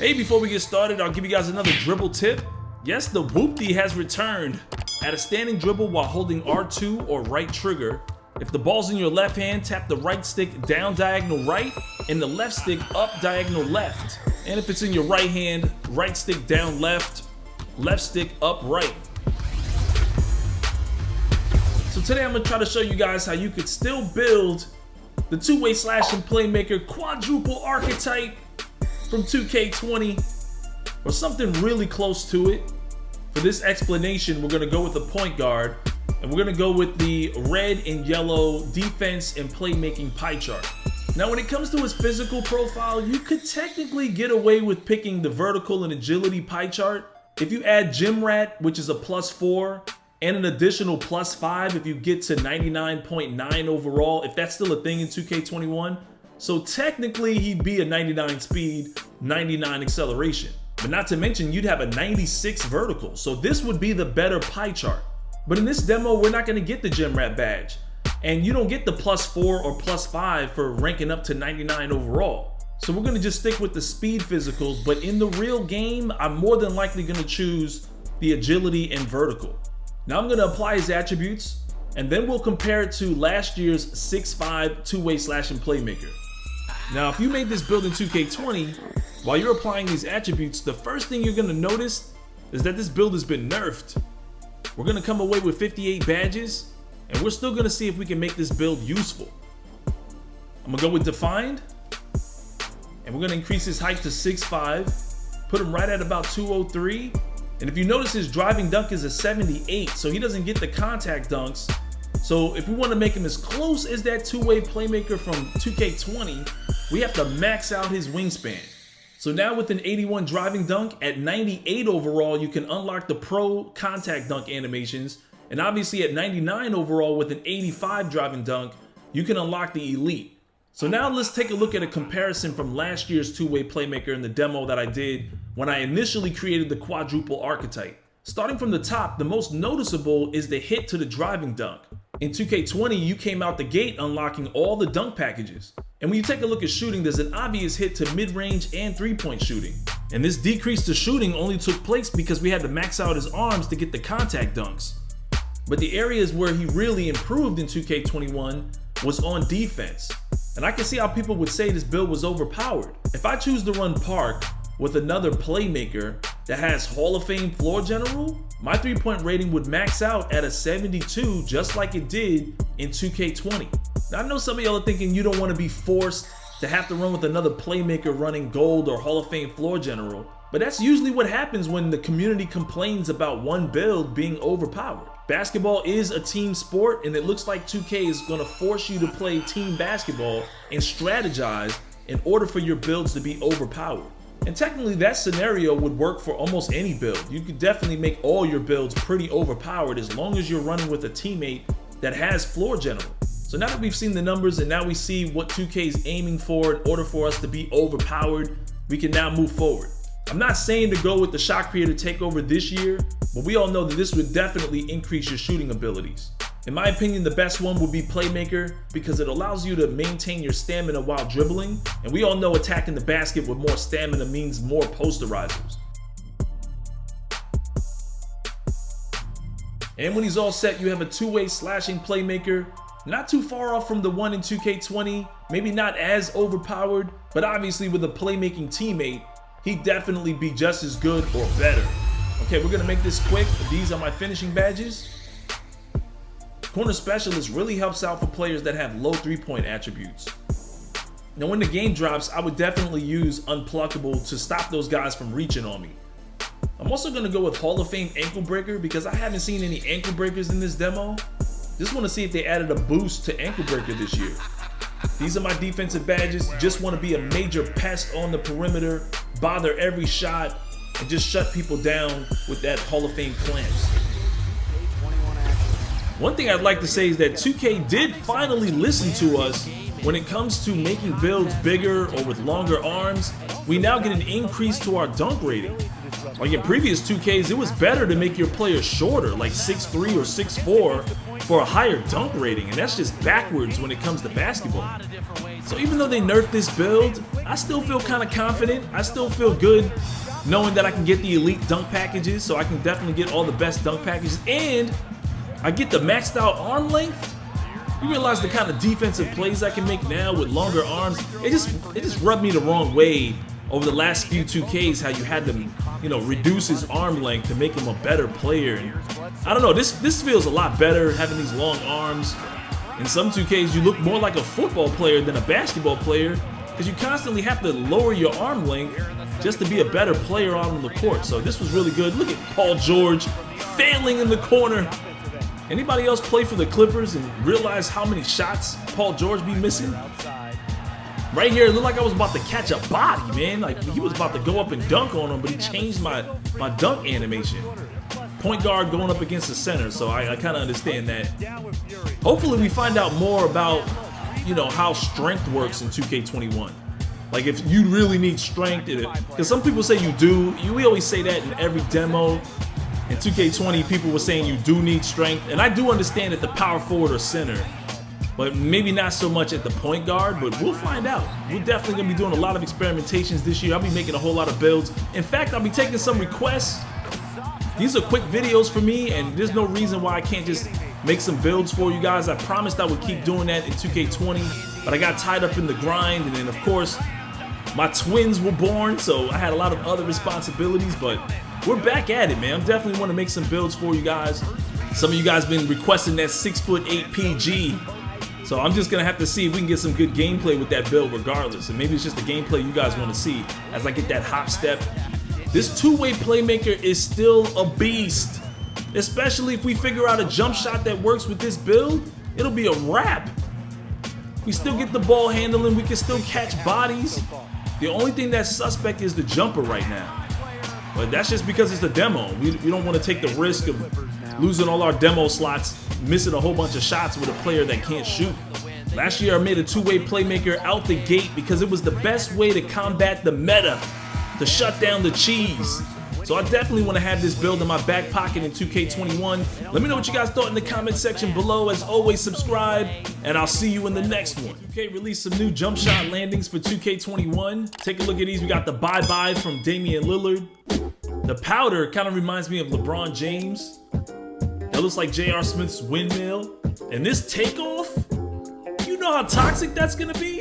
Hey, before we get started, I'll give you guys another dribble tip. Yes, the whoopty has returned. At a standing dribble while holding R2 or right trigger, if the ball's in your left hand, tap the right stick down diagonal right and the left stick up diagonal left. And if it's in your right hand, right stick down left, left stick up right. So today I'm gonna try to show you guys how you could still build the two-way slashing playmaker quadruple archetype from 2K20 or something really close to it. For this explanation, we're gonna go with the point guard and we're gonna go with the red and yellow defense and playmaking pie chart. Now, when it comes to his physical profile, you could technically get away with picking the vertical and agility pie chart. If you add Gym Rat, which is a +4, and an additional +5 if you get to 99.9 overall, if that's still a thing in 2K21. So technically he'd be a 99 speed, 99 acceleration. But not to mention you'd have a 96 vertical. So this would be the better pie chart. But in this demo, we're not gonna get the Gym Rat badge. And you don't get the +4 or +5 for ranking up to 99 overall. So we're gonna just stick with the speed physicals, but in the real game, I'm more than likely gonna choose the agility and vertical. Now I'm gonna apply his attributes, and then we'll compare it to last year's 6'5" two-way slashing playmaker. Now, if you made this build in 2K20, while you're applying these attributes, the first thing you're gonna notice is that this build has been nerfed. We're gonna come away with 58 badges, and we're still gonna see if we can make this build useful. I'm gonna go with defined, and we're gonna increase his height to 6'5", put him right at about 203. And if you notice, his driving dunk is a 78, so he doesn't get the contact dunks. So if we want to make him as close as that two-way playmaker from 2K20, we have to max out his wingspan. So now with an 81 driving dunk, at 98 overall, you can unlock the pro contact dunk animations. And obviously at 99 overall with an 85 driving dunk, you can unlock the elite. So now let's take a look at a comparison from last year's two-way playmaker in the demo that I did when I initially created the quadruple archetype. Starting from the top, the most noticeable is the hit to the driving dunk. In 2K20, you came out the gate unlocking all the dunk packages. And when you take a look at shooting, there's an obvious hit to mid-range and three-point shooting. And this decrease to shooting only took place because we had to max out his arms to get the contact dunks. But the areas where he really improved in 2K21 was on defense. And I can see how people would say this build was overpowered. If I choose to run Park with another playmaker that has Hall of Fame floor general, my three-point rating would max out at a 72 just like it did in 2K20. Now I know some of y'all are thinking you don't want to be forced to have to run with another playmaker running gold or Hall of Fame floor general, but that's usually what happens when the community complains about one build being overpowered. Basketball is a team sport, and it looks like 2K is going to force you to play team basketball and strategize in order for your builds to be overpowered. And technically that scenario would work for almost any build. You could definitely make all your builds pretty overpowered as long as you're running with a teammate that has floor general. So now that we've seen the numbers and now we see what 2K is aiming for in order for us to be overpowered, we can now move forward. I'm not saying to go with the shot creator takeover this year, but we all know that this would definitely increase your shooting abilities. In my opinion, the best one would be Playmaker because it allows you to maintain your stamina while dribbling. And we all know attacking the basket with more stamina means more posterizers. And when he's all set, you have a two-way slashing Playmaker. Not too far off from the one in 2K20, maybe not as overpowered, but obviously with a playmaking teammate, he'd definitely be just as good or better. Okay, we're gonna make this quick. These are my finishing badges. Corner Specialist really helps out for players that have low three-point attributes. Now when the game drops, I would definitely use Unpluckable to stop those guys from reaching on me. I'm also gonna go with Hall of Fame Ankle Breaker because I haven't seen any ankle breakers in this demo. Just wanna see if they added a boost to Ankle Breaker this year. These are my defensive badges. Just wanna be a major pest on the perimeter, bother every shot, and just shut people down with that Hall of Fame clamps. One thing I'd like to say is that 2K did finally listen to us when it comes to making builds bigger or with longer arms. We now get an increase to our dunk rating. Like in previous 2Ks, it was better to make your player shorter, like 6'3" or 6'4", for a higher dunk rating, and that's just backwards when it comes to basketball. So even though they nerfed this build, I still feel kind of confident. I still feel good knowing that I can get the elite dunk packages, so I can definitely get all the best dunk packages, and I get the maxed out arm length. You realize the kind of defensive plays I can make now with longer arms. It just rubbed me the wrong way over the last few 2Ks, how you had to, you know, reduce his arm length to make him a better player. And I don't know, this feels a lot better having these long arms. In some 2Ks, you look more like a football player than a basketball player, because you constantly have to lower your arm length just to be a better player out on the court. So this was really good. Look at Paul George failing in the corner. Anybody else play for the Clippers and realize how many shots Paul George be missing? Right here, it looked like I was about to catch a body, man. Like he was about to go up and dunk on him, but he changed my dunk animation. Point guard going up against the center, so I kind of understand that. Hopefully we find out more about, you know, how strength works in 2K21. Like if you really need strength, because some people say you do. We always say that in every demo. In 2K20, people were saying you do need strength, and I do understand at the power forward or center, but maybe not so much at the point guard, but we'll find out. We're definitely gonna be doing a lot of experimentations this year. I'll be making a whole lot of builds. In fact, I'll be taking some requests. These are quick videos for me, and there's no reason why I can't just make some builds for you guys. I promised I would keep doing that in 2K20, but I got tied up in the grind, and then of course, my twins were born, so I had a lot of other responsibilities, but we're back at it, man. I definitely want to make some builds for you guys. Some of you guys been requesting that 6'8" PG. So I'm just gonna have to see if we can get some good gameplay with that build regardless. And maybe it's just the gameplay you guys want to see as I get that hop step. This two-way playmaker is still a beast. Especially if we figure out a jump shot that works with this build, it'll be a wrap. We still get the ball handling, we can still catch bodies. The only thing that's suspect is the jumper right now. But that's just because it's the demo. We don't want to take the risk of losing all our demo slots, missing a whole bunch of shots with a player that can't shoot. Last year I made a two-way playmaker out the gate because it was the best way to combat the meta, to shut down the cheese. So I definitely want to have this build in my back pocket in 2K21. Let me know what you guys thought in the comment section below. As always, subscribe, and I'll see you in the next one. 2K released some new jump shot landings for 2K21. Take a look at these. We got the bye-bye from Damian Lillard. The powder kind of reminds me of LeBron James. That looks like J.R. Smith's windmill. And this takeoff, you know how toxic that's gonna be?